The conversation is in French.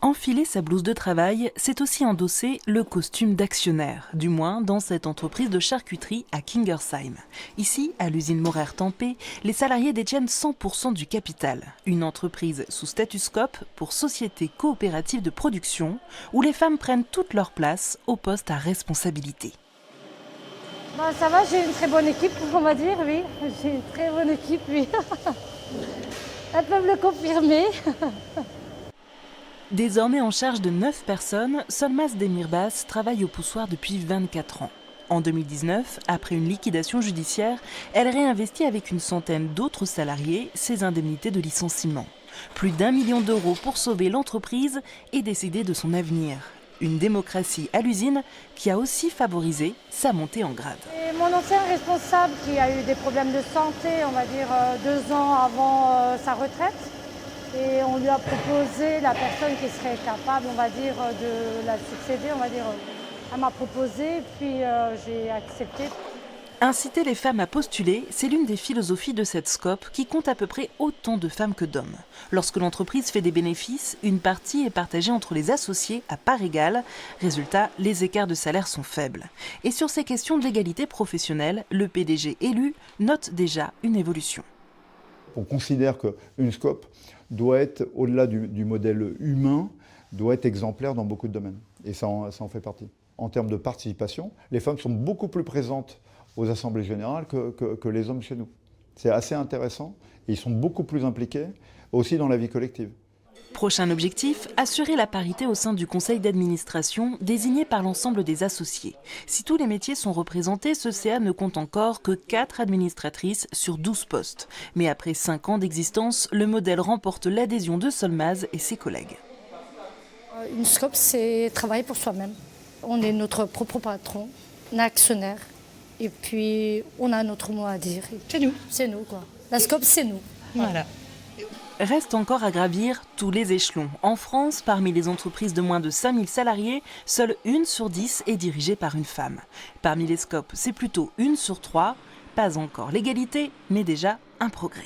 Enfiler sa blouse de travail, c'est aussi endosser le costume d'actionnaire, du moins dans cette entreprise de charcuterie à Kingersheim. Ici, à l'usine Morer-Tempé, les salariés détiennent 100% du capital. Une entreprise sous statut SCOP pour Société coopérative de production, où les femmes prennent toute leur place au poste à responsabilité. Ça va, j'ai une très bonne équipe, on va dire, oui. J'ai une très bonne équipe, oui. Elles peuvent le confirmer. Désormais en charge de 9 personnes, Solmaz Demirbas travaille au poussoir depuis 24 ans. En 2019, après une liquidation judiciaire, elle réinvestit avec une centaine d'autres salariés ses indemnités de licenciement. Plus d'1 million d'euros pour sauver l'entreprise et décider de son avenir. Une démocratie à l'usine qui a aussi favorisé sa montée en grade. Et mon ancien responsable qui a eu des problèmes de santé, on va dire 2 ans avant sa retraite, et on lui a proposé la personne qui serait capable, on va dire, de la succéder, on va dire. Elle m'a proposé, puis j'ai accepté. Inciter les femmes à postuler, c'est l'une des philosophies de cette SCOP qui compte à peu près autant de femmes que d'hommes. Lorsque l'entreprise fait des bénéfices, une partie est partagée entre les associés à part égale. Résultat, les écarts de salaire sont faibles. Et sur ces questions de l'égalité professionnelle, le PDG élu note déjà une évolution. On considère qu'une SCOP doit être, au-delà du modèle humain, doit être exemplaire dans beaucoup de domaines. Et ça en fait partie. En termes de participation, les femmes sont beaucoup plus présentes aux assemblées générales que les hommes chez nous. C'est assez intéressant et ils sont beaucoup plus impliqués aussi dans la vie collective. Prochain objectif, assurer la parité au sein du conseil d'administration désigné par l'ensemble des associés. Si tous les métiers sont représentés, ce CA ne compte encore que 4 administratrices sur 12 postes. Mais après 5 ans d'existence, le modèle remporte l'adhésion de Solmaz et ses collègues. Une SCOP, c'est travailler pour soi-même. On est notre propre patron, on est actionnaire. Et puis, on a notre mot à dire. C'est nous. C'est nous, quoi. La SCOP, c'est nous. Voilà. Reste encore à gravir tous les échelons. En France, parmi les entreprises de moins de 5000 salariés, seule 1 sur 10 est dirigée par une femme. Parmi les SCOP, c'est plutôt 1 sur 3. Pas encore l'égalité, mais déjà un progrès.